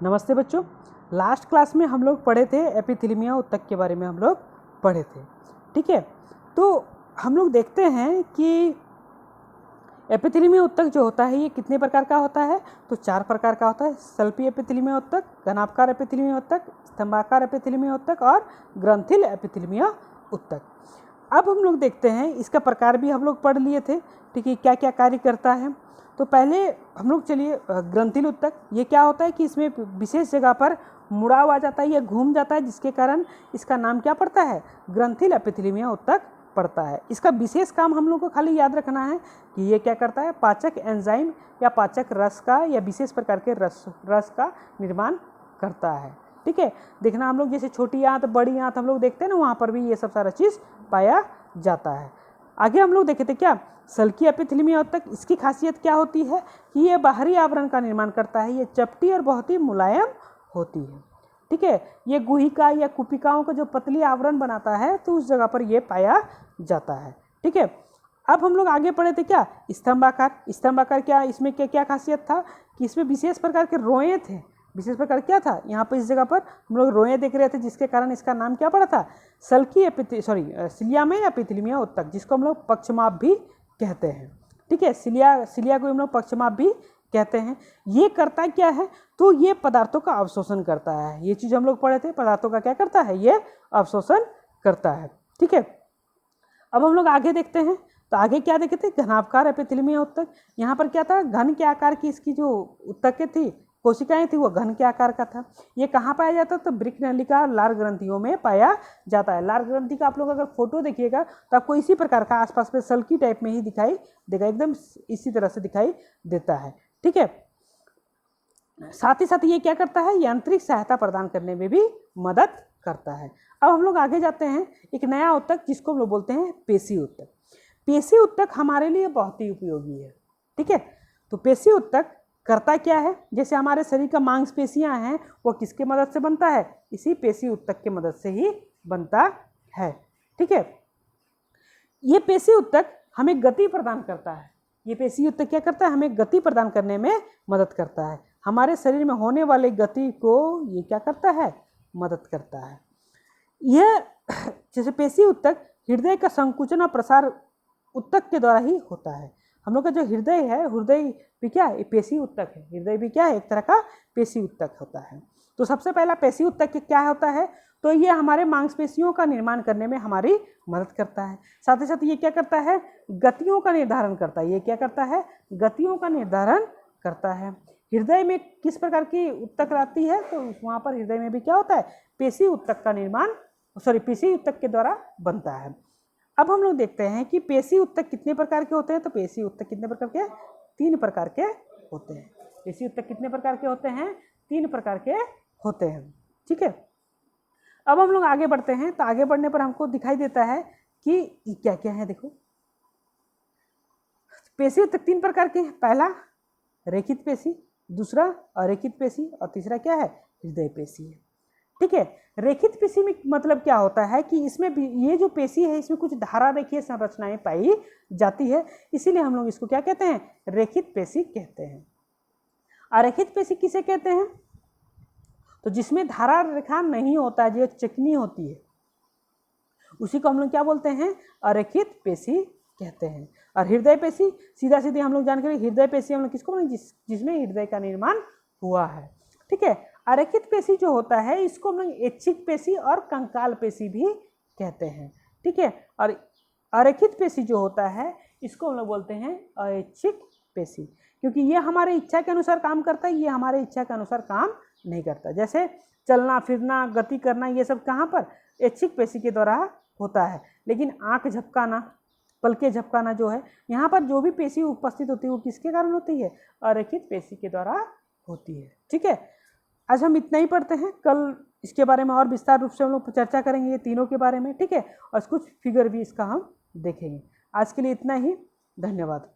नमस्ते बच्चों। Last class में हम लोग पढ़े थे एपिथीलिया ऊतक के बारे में हम लोग पढ़े थे। ठीक है, तो हम लोग देखते हैं कि एपिथीलिया ऊतक जो होता है ये कितने प्रकार का होता है। तो 4 प्रकार का होता है। सल्पी एपिथीलिया ऊतक, घनाभकार एपिथीलिया ऊतक, स्तंभाकार एपिथीलिया ऊतक और ग्रंथिल एपिथीलिया ऊतक। अब हम लोग देखते हैं, इसका प्रकार भी हम लोग पढ़ लिए थे। ठीक है, क्या क्या कार्य करता है। तो पहले हम लोग चलिए ग्रंथिल ऊतक, ये क्या होता है कि इसमें विशेष जगह पर मुड़ाव आ जाता है या घूम जाता है, जिसके कारण इसका नाम क्या पड़ता है, ग्रंथिल एपिथीलिया ऊतक पड़ता है। इसका विशेष काम हम लोग को खाली याद रखना है कि ये क्या करता है, पाचक एंजाइम या पाचक रस का या विशेष प्रकार के रस का निर्माण करता है। ठीक है, देखना हम लोग जैसे छोटी आंत बड़ी आंत हम लोग देखते हैं ना, वहाँ पर भी ये सब सारा चीज़ पाया जाता है। आगे हम लोग देखे थे क्या, सल्की एपिथीलिया ऊतक, इसकी खासियत क्या होती है कि ये बाहरी आवरण का निर्माण करता है। ये चपटी और बहुत ही मुलायम होती है। ठीक है, ये गुहिका या कुपिकाओं का जो पतली आवरण बनाता है, तो उस जगह पर ये पाया जाता है। ठीक है, अब हम लोग आगे पढ़े थे क्या, स्तंभाकार। स्तंभाकार क्या, इसमें क्या क्या खासियत था कि इसमें विशेष प्रकार के रोए थे। विशेष प्रकार क्या था, यहाँ पर इस जगह पर हम लोग रोए देख रहे थे, जिसके कारण इसका नाम क्या पड़ा था, सल्की सिलिया में एपिथीलिया ऊतक, जिसको हम लोग पक्षमाप भी कहते हैं। ठीक है, सिलिया को हम लोग पक्षमाप भी कहते हैं। ये करता क्या है, तो ये पदार्थों का अवशोषण करता है। ये चीज़ हम लोग पढ़े थे, पदार्थों का क्या करता है, ये अवशोषण करता है। ठीक है, अब हम लोग आगे देखते हैं। तो आगे क्या देखे थे, घनाभकार एपिथीलिया ऊतक। यहाँ पर क्या था, घन के आकार की इसकी जो ऊतकें थी, कोशिकाएं थी, वो घन के आकार का था। ये कहाँ पाया जाता है, तो वृक्क नलिका लार ग्रंथियों में पाया जाता है। लार ग्रंथि का आप लोग अगर फोटो देखिएगा तो आपको इसी प्रकार का आसपास में सल्की टाइप में ही दिखाई देगा, एकदम इसी तरह से दिखाई देता है। ठीक है, साथ ही साथ ये क्या करता है, यांत्रिक सहायता प्रदान करने में भी मदद करता है। अब हम लोग आगे जाते हैं, एक नया ऊतक जिसको हम लोग बोलते हैं पेशी ऊतक। पेशी ऊतक हमारे लिए बहुत ही उपयोगी है। ठीक है, तो पेशी ऊतक करता क्या है, जैसे हमारे शरीर का मांसपेशियां हैं, वो किसके मदद से बनता है, इसी पेशी ऊतक के मदद से ही बनता है। ठीक है, ये पेशी ऊतक हमें गति प्रदान करता है। ये पेशी ऊतक क्या करता है, हमें गति प्रदान करने में मदद करता है। हमारे शरीर में होने वाले गति को ये क्या करता है, मदद करता है। यह जैसे पेशी ऊतक हृदय का संकुचन और प्रसार ऊतक के द्वारा ही होता है। हम लोग का जो हृदय है, हृदय भी क्या है, पेशी ऊतक है। हृदय भी क्या है, एक तरह का पेशी ऊतक होता है। तो सबसे पहला पेशी ऊतक क्या होता है, तो ये हमारे मांसपेशियों का निर्माण करने में हमारी मदद करता है। साथ ही साथ ये क्या करता है, गतियों का निर्धारण करता है। ये क्या करता है, गतियों का निर्धारण करता है। हृदय में किस प्रकार की ऊतक रहती है, तो वहाँ पर हृदय में भी क्या होता है, पेशी ऊतक का निर्माण पेशी ऊतक के द्वारा बनता है। अब हम लोग देखते हैं कि पेशी ऊतक कितने प्रकार के होते हैं। तो पेशी ऊतक कितने प्रकार के, 3 प्रकार के होते हैं। पेशी ऊतक कितने प्रकार के होते हैं, 3 प्रकार के होते हैं। ठीक है, अब हम लोग आगे बढ़ते हैं। तो आगे बढ़ने पर हमको दिखाई देता है कि क्या क्या है। देखो, पेशी ऊतक 3 प्रकार के हैं। पहला रेखित पेशी, दूसरा अरेखित पेशी और तीसरा क्या है, हृदय पेशी है। ठीक है, रेखित पेशी में मतलब क्या होता है कि इसमें भी ये जो पेशी है, इसमें कुछ धारा रेखीय संरचनाएं पाई जाती है, इसीलिए हम लोग इसको क्या कहते हैं, रेखित पेशी कहते हैं। अरेखित पेशी किसे कहते हैं, तो जिसमें धारा रेखा नहीं होता है, जो चिकनी होती है, उसी को हम लोग क्या बोलते हैं, अरेखित पेशी कहते हैं। और हृदय पेशी सीधा सीधी हम लोग जानकारी, हृदय पेशी हम लोग किसको बोलेंगे, जिसमें हृदय का निर्माण हुआ है। ठीक है, अरेखित पेशी जो होता है, इसको हम लोग ऐच्छिक पेशी और कंकाल पेशी भी कहते हैं। ठीक है, और अरेखित पेशी जो होता है, इसको हम लोग बोलते हैं अऐच्छिक पेशी, क्योंकि ये हमारे इच्छा के अनुसार काम करता है। ये हमारे इच्छा के अनुसार काम नहीं करता। जैसे चलना फिरना, गति करना, ये सब कहाँ पर, ऐच्छिक पेशी के द्वारा होता है। लेकिन आँख झपकाना, पलके झपकाना जो है, यहाँ पर जो भी पेशी उपस्थित होती है, वो किसके कारण होती है, अरेखित पेशी के द्वारा होती है। ठीक है, आज हम इतना ही पढ़ते हैं। कल इसके बारे में और विस्तार रूप से हम लोग चर्चा करेंगे, ये तीनों के बारे में। ठीक है, और कुछ फिगर भी इसका हम देखेंगे। आज के लिए इतना ही, धन्यवाद।